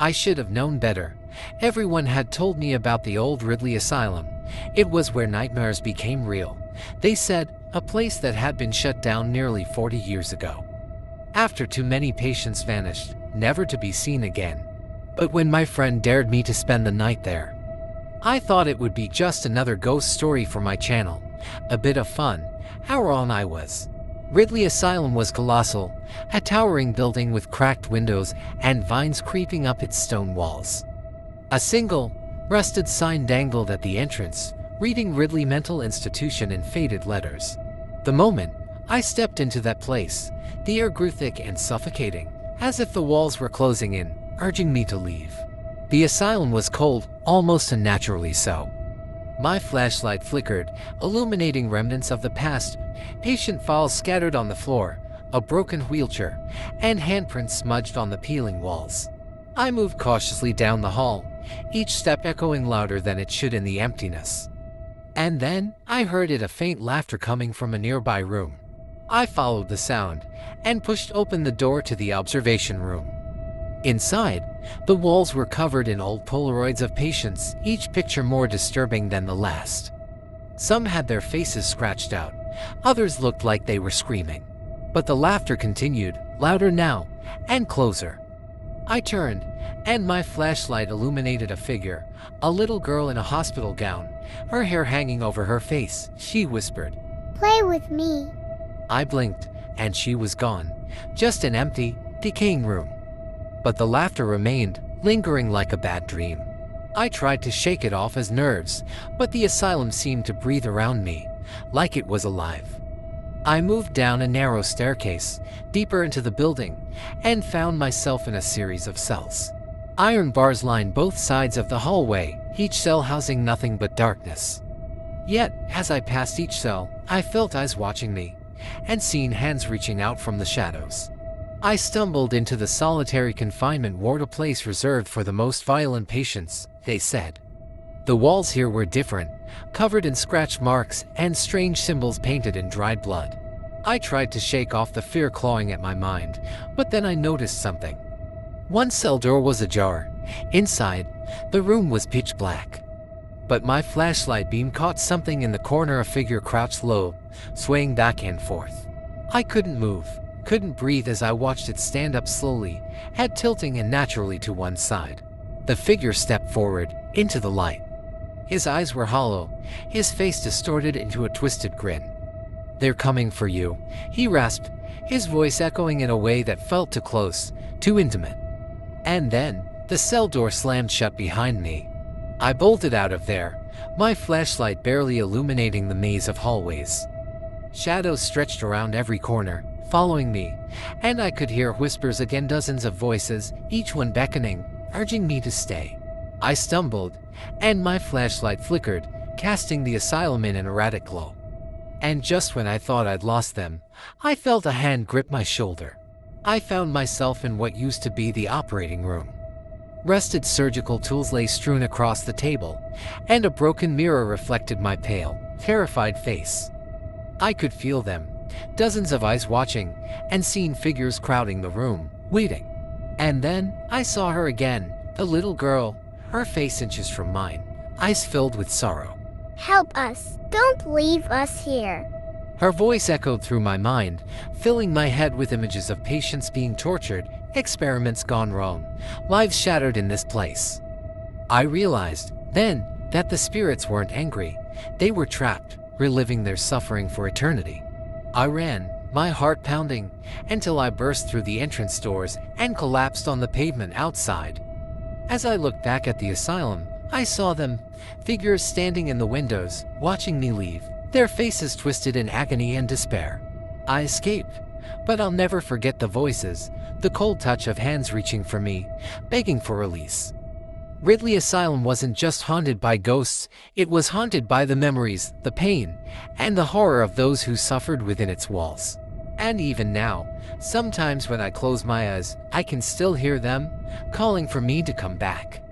I should have known better. Everyone had told me about the old Ridley Asylum. It was where nightmares became real. They said, a place that had been shut down nearly 40 years ago. After too many patients vanished, never to be seen again. But when my friend dared me to spend the night there, I thought it would be just another ghost story for my channel. A bit of fun. How wrong I was. Ridley Asylum was colossal, a towering building with cracked windows and vines creeping up its stone walls. A single, rusted sign dangled at the entrance, reading Ridley Mental Institution in faded letters. The moment I stepped into that place, the air grew thick and suffocating, as if the walls were closing in, urging me to leave. The asylum was cold, almost unnaturally so. My flashlight flickered, illuminating remnants of the past, patient files scattered on the floor, a broken wheelchair, and handprints smudged on the peeling walls. I moved cautiously down the hall, each step echoing louder than it should in the emptiness. And then, I heard a faint laughter coming from a nearby room. I followed the sound, and pushed open the door to the observation room. Inside, the walls were covered in old Polaroids of patients, each picture more disturbing than the last. Some had their faces scratched out, others looked like they were screaming. But the laughter continued, louder now, and closer. I turned, and my flashlight illuminated a figure, a little girl in a hospital gown, her hair hanging over her face. She whispered, "Play with me." I blinked, and she was gone, just an empty, decaying room. But the laughter remained, lingering like a bad dream. I tried to shake it off as nerves, but the asylum seemed to breathe around me, like it was alive. I moved down a narrow staircase, deeper into the building, and found myself in a series of cells. Iron bars lined both sides of the hallway, each cell housing nothing but darkness. Yet, as I passed each cell, I felt eyes watching me, and seen hands reaching out from the shadows. I stumbled into the solitary confinement ward, a place reserved for the most violent patients, they said. The walls here were different, covered in scratch marks and strange symbols painted in dried blood. I tried to shake off the fear clawing at my mind, but then I noticed something. One cell door was ajar. Inside, the room was pitch black. But my flashlight beam caught something in the corner, a figure crouched low, swaying back and forth. I couldn't move, couldn't breathe as I watched it stand up slowly, head tilting unnaturally to one side. The figure stepped forward, into the light. His eyes were hollow, his face distorted into a twisted grin. "They're coming for you," he rasped, his voice echoing in a way that felt too close, too intimate. And then, the cell door slammed shut behind me. I bolted out of there, my flashlight barely illuminating the maze of hallways. Shadows stretched around every corner, following me, and I could hear whispers again, dozens of voices, each one beckoning, urging me to stay. I stumbled, and my flashlight flickered, casting the asylum in an erratic glow. And just when I thought I'd lost them, I felt a hand grip my shoulder. I found myself in what used to be the operating room. Rusted surgical tools lay strewn across the table, and a broken mirror reflected my pale, terrified face. I could feel them, dozens of eyes watching, and seen figures crowding the room, waiting. And then, I saw her again, the little girl, her face inches from mine, eyes filled with sorrow. "Help us. Don't leave us here." Her voice echoed through my mind, filling my head with images of patients being tortured, experiments gone wrong, lives shattered in this place. I realized, then, that the spirits weren't angry. They were trapped, reliving their suffering for eternity. I ran, my heart pounding, until I burst through the entrance doors and collapsed on the pavement outside. As I looked back at the asylum, I saw them, figures standing in the windows, watching me leave, their faces twisted in agony and despair. I escaped, but I'll never forget the voices, the cold touch of hands reaching for me, begging for release. Ridley Asylum wasn't just haunted by ghosts, it was haunted by the memories, the pain, and the horror of those who suffered within its walls. And even now, sometimes when I close my eyes, I can still hear them, calling for me to come back.